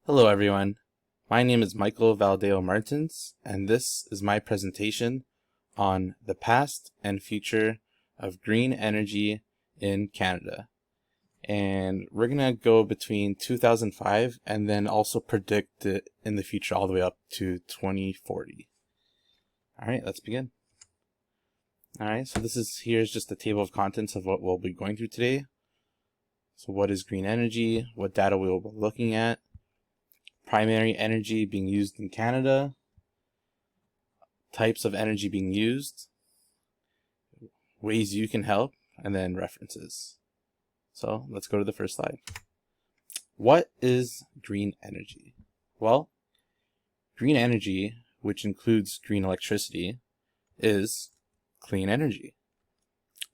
Hello everyone, my name is Michael Valdeo Martins, and this is my presentation on the past and future of green energy in Canada. And we're going to go between 2005 and then also predict it in the future all the way up to 2040. Alright, let's begin. Alright, so here's just the table of contents of what we'll be going through today. So what is green energy, what data we will be looking at, primary energy being used in Canada, types of energy being used, ways you can help, and then references. So let's go to the first slide. What is green energy? Well, green energy, which includes green electricity, is clean energy.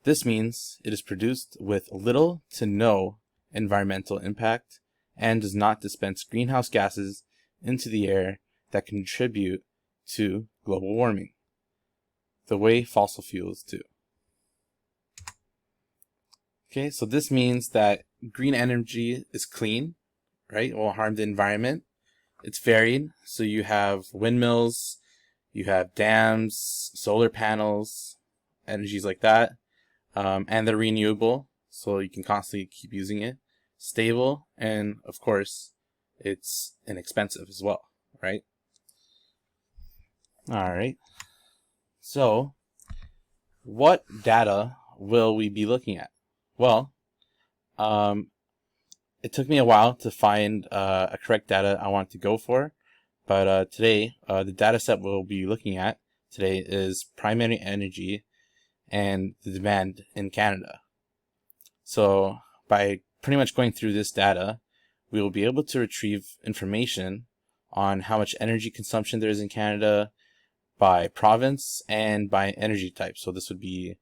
This means it is produced with little to no environmental impact and does not dispense greenhouse gases into the air that contribute to global warming, the way fossil fuels do. Okay, so this means that green energy is clean, right? It won't harm the environment. It's varied, so you have windmills, you have dams, solar panels, energies like that, and they're renewable, so you can constantly keep using it. Stable, and of course it's inexpensive as well, right? Alright, so what data will we be looking at? Well, it took me a while to find a correct data I want to go for, but today the data set we'll be looking at today is primary energy and the demand in Canada. So by pretty much going through this data, we will be able to retrieve information on how much energy consumption there is in Canada by province and by energy type. So this would be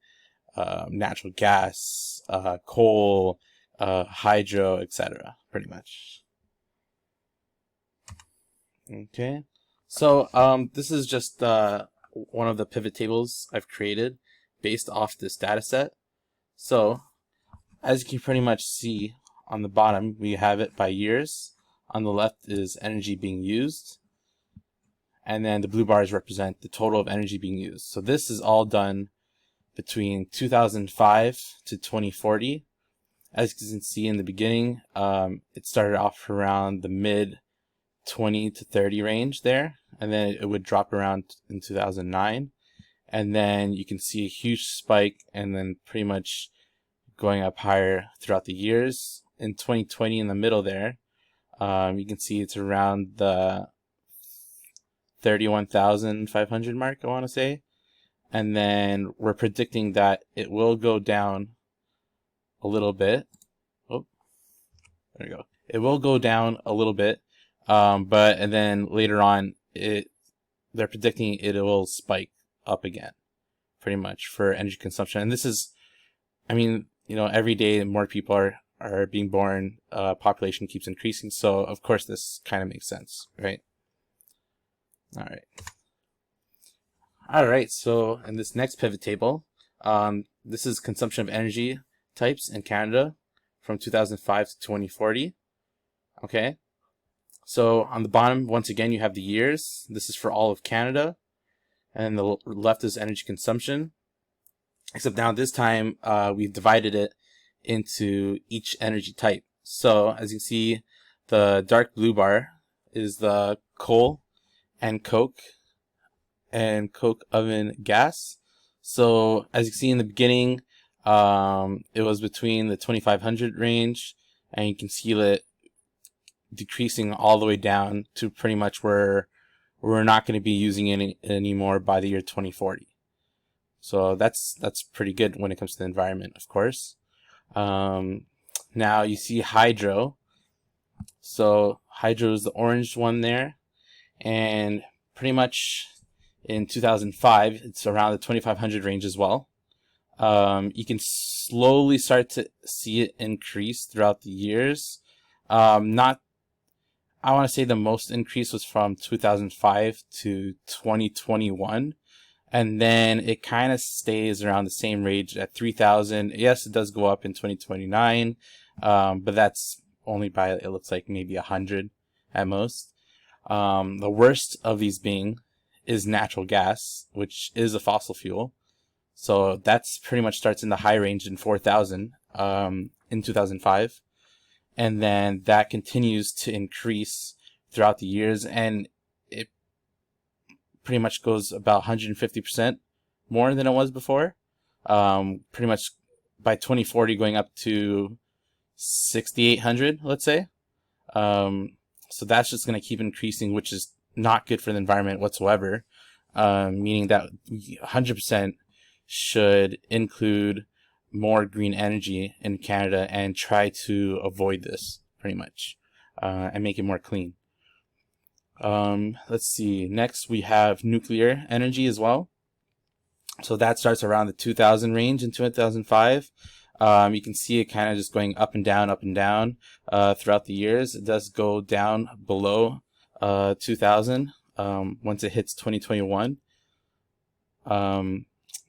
natural gas, coal, hydro, etc. pretty much. Okay, so this is just one of the pivot tables I've created based off this data set. So as you can pretty much see on the bottom, we have it by years. On the left is energy being used, and then the blue bars represent the total of energy being used. So this is all done between 2005 to 2040. As you can see in the beginning, it started off around the mid 20 to 30 range there, and then it would drop around in 2009, and then you can see a huge spike, and then pretty much going up higher throughout the years. In 2020, in the middle there, you can see it's around the 31,500 mark, I want to say. And then we're predicting that it will go down a little bit. Oh, there we go. It will go down a little bit, and then later on, they're predicting it will spike up again, pretty much, for energy consumption. And this is, I mean, you know, every day more people are being born, population keeps increasing, so of course this kind of makes sense, right? Alright, so in this next pivot table, this is consumption of energy types in Canada from 2005 to 2040. Okay, so on the bottom, once again, you have the years. This is for all of Canada, and the left is energy consumption. Except now this time we've divided it into each energy type. So as you can see, the dark blue bar is the coal and coke oven gas. So as you can see in the beginning, it was between the 2500 range, and you can see it decreasing all the way down to pretty much where we're not going to be using it anymore by the year 2040. So that's pretty good when it comes to the environment, of course. Now you see hydro. So hydro is the orange one there, and pretty much in 2005 it's around the 2500 range as well. You can slowly start to see it increase throughout the years. I want to say the most increase was from 2005 to 2021. And then it kind of stays around the same range at 3,000. Yes, it does go up in 2029, but that's only by, it looks like, maybe 100 at most. The worst of these being is natural gas, which is a fossil fuel. So that's pretty much starts in the high range in 4,000 in 2005. And then that continues to increase throughout the years, and it pretty much goes about 150% more than it was before. Pretty much by 2040 going up to 6,800, let's say. So that's just going to keep increasing, which is not good for the environment whatsoever. Meaning that 100% should include more green energy in Canada and try to avoid this pretty much, and make it more clean. Let's see. Next, we have nuclear energy as well. So that starts around the 2000 range in 2005. You can see it kind of just going up and down throughout the years. It does go down below 2000 once it hits 2021.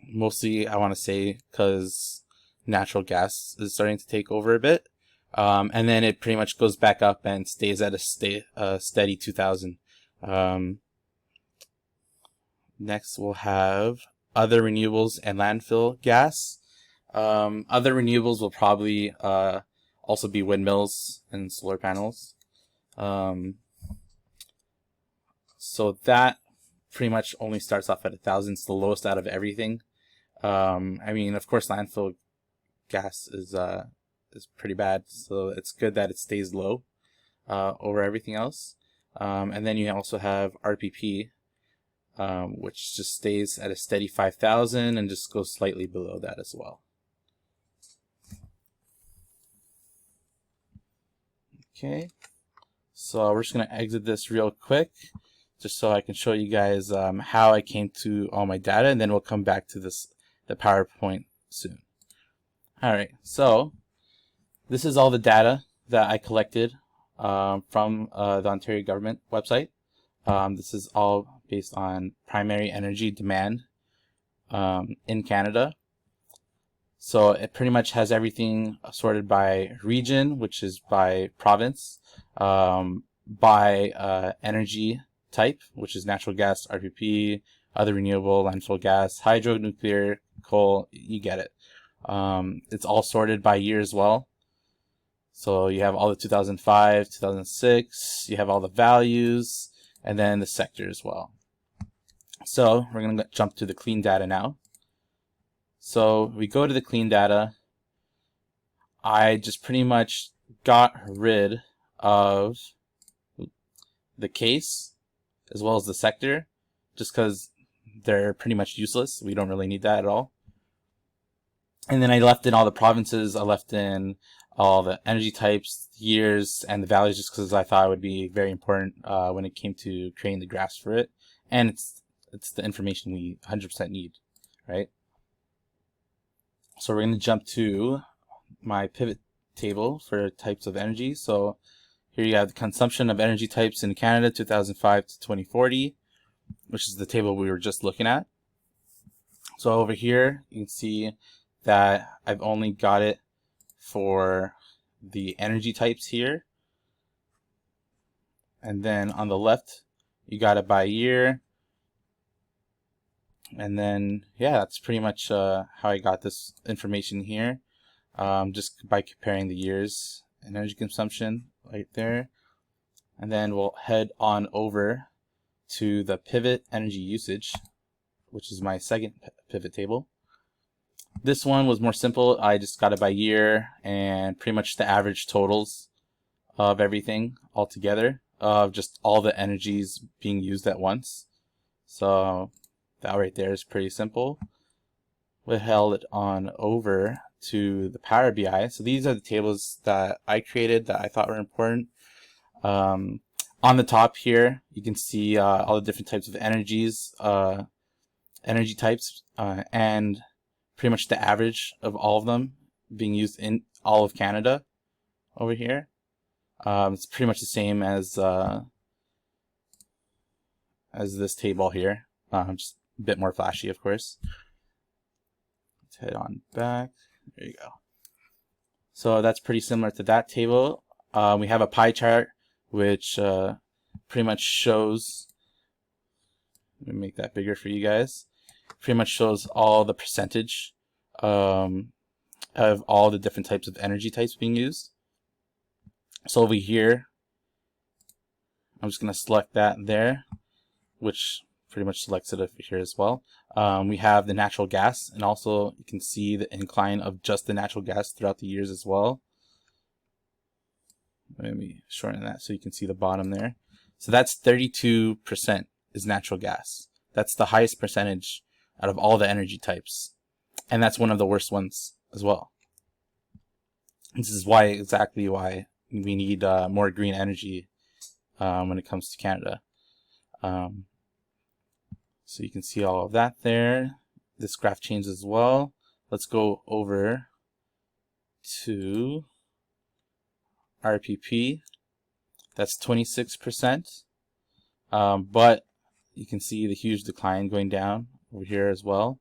Mostly, I want to say, because natural gas is starting to take over a bit. And then it pretty much goes back up and stays at a steady 2000. Next, we'll have other renewables and landfill gas. Other renewables will probably also be windmills and solar panels. So that pretty much only starts off at 1,000. It's the lowest out of everything. I mean, of course, landfill gas is pretty bad, so it's good that it stays low over everything else. And then you also have RPP, which just stays at a steady 5,000 and just goes slightly below that as well. Okay, so we're just going to exit this real quick just so I can show you guys how I came to all my data, and then we'll come back to the PowerPoint soon. Alright, so this is all the data that I collected from the Ontario government website. This is all based on primary energy demand in Canada. So it pretty much has everything sorted by region, which is by province, by energy type, which is natural gas, RPP, other renewable, landfill gas, hydro, nuclear, coal, you get it. It's all sorted by year as well. So you have all the 2005, 2006, you have all the values, and then the sector as well. So we're going to jump to the clean data now. So we go to the clean data. I just pretty much got rid of the case as well as the sector, just because they're pretty much useless. We don't really need that at all. And then I left in all the provinces. I left in all the energy types, years, and the values, just because I thought it would be very important when it came to creating the graphs for it. And it's the information we 100% need, right? So we're going to jump to my pivot table for types of energy. So here you have the consumption of energy types in Canada 2005 to 2040, which is the table we were just looking at. So over here you can see that I've only got it for the energy types here. And then on the left you got it by year. And then, yeah, that's pretty much how I got this information here, just by comparing the years and energy consumption right there. And then we'll head on over to the pivot energy usage, which is my second pivot table. This one was more simple. I just got it by year and pretty much the average totals of everything all together, of just all the energies being used at once. So that right there is pretty simple. We held it on over to the Power BI. So these are the tables that I created that I thought were important. On the top here, you can see all the different types of energies, energy types, and pretty much the average of all of them being used in all of Canada over here. It's pretty much the same as this table here, just a bit more flashy, of course. Let's head on back. There you go. So that's pretty similar to that table. We have a pie chart which pretty much shows, let me make that bigger for you guys, pretty much shows all the percentage of all the different types of energy types being used. So over here, I'm just going to select that there, which pretty much selects it over here as well. We have the natural gas, and also you can see the incline of just the natural gas throughout the years as well. Let me shorten that so you can see the bottom there. So that's 32% is natural gas. That's the highest percentage out of all the energy types, and that's one of the worst ones as well. This is exactly why we need more green energy when it comes to Canada. So you can see all of that there. This graph changes as well. Let's go over to RPP. That's 26%. But you can see the huge decline going down over here as well.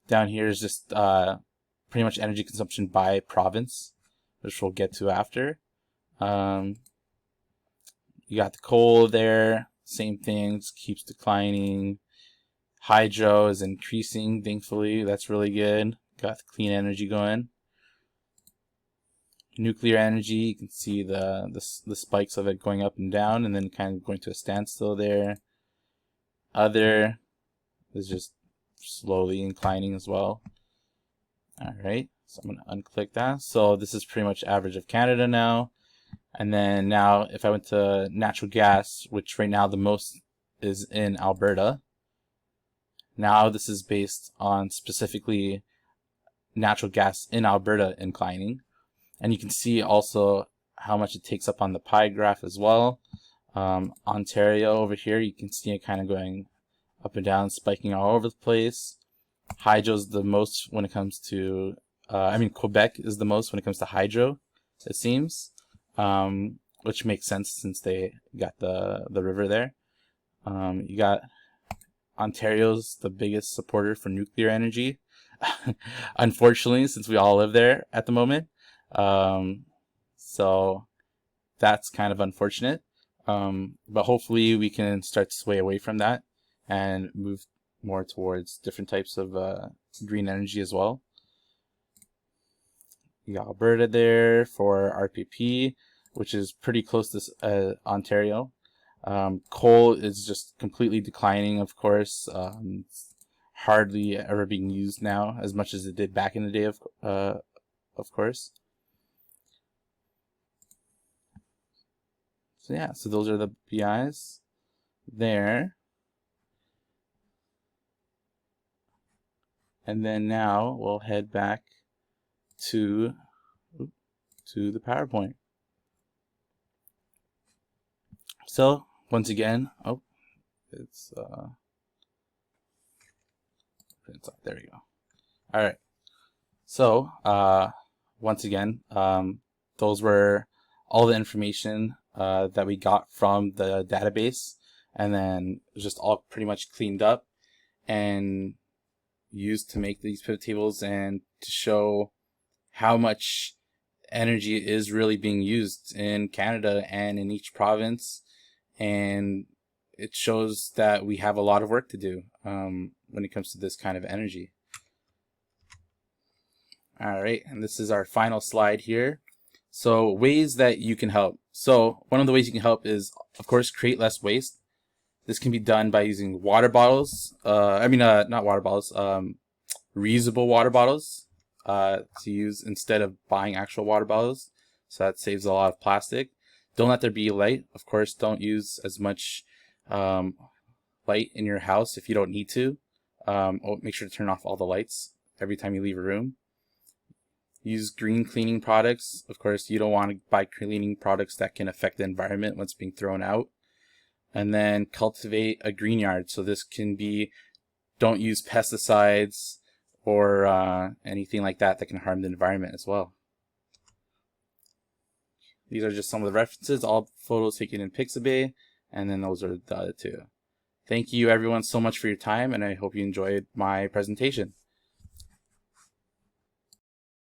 Down here is just pretty much energy consumption by province, which we'll get to after. You got the coal there, same thing, just keeps declining. Hydro is increasing, thankfully, that's really good. Got the clean energy going. Nuclear energy, you can see the spikes of it going up and down, and then kind of going to a standstill there. Other is just slowly inclining as well. Alright, so I'm going to unclick that. So this is pretty much average of Canada now. And then now if I went to natural gas, which right now the most is in Alberta. Now this is based on specifically natural gas in Alberta inclining. And you can see also how much it takes up on the pie graph as well. Ontario over here, you can see it kind of going up and down, spiking all over the place. Hydro's the most when it comes to, Quebec is the most when it comes to hydro, it seems, which makes sense since they got the river there. You got Ontario's the biggest supporter for nuclear energy, unfortunately, since we all live there at the moment. So that's kind of unfortunate. But hopefully we can start to sway away from that and move more towards different types of green energy as well. You got Alberta there for RPP, which is pretty close to Ontario. Coal is just completely declining, of course. Hardly ever being used now as much as it did back in the day, of course. So yeah, so those are the BIs there. And then now we'll head back to the PowerPoint. So once again, there we go. All right. So once again, those were all the information that we got from the database, and then just all pretty much cleaned up and used to make these pivot tables and to show how much energy is really being used in Canada and in each province. And it shows that we have a lot of work to do when it comes to this kind of energy. All right, and this is our final slide here. So ways that you can help. So one of the ways you can help is, of course, create less waste. This can be done by using water bottles. Not water bottles, reusable water bottles to use instead of buying actual water bottles. So that saves a lot of plastic. Don't let there be light. Of course, don't use as much light in your house if you don't need to. Make sure to turn off all the lights every time you leave a room. Use green cleaning products. Of course, you don't want to buy cleaning products that can affect the environment once being thrown out. And then cultivate a green yard. So this can be, don't use pesticides or anything like that that can harm the environment as well. These are just some of the references, all photos taken in Pixabay, and then those are the other two. Thank you everyone so much for your time, and I hope you enjoyed my presentation.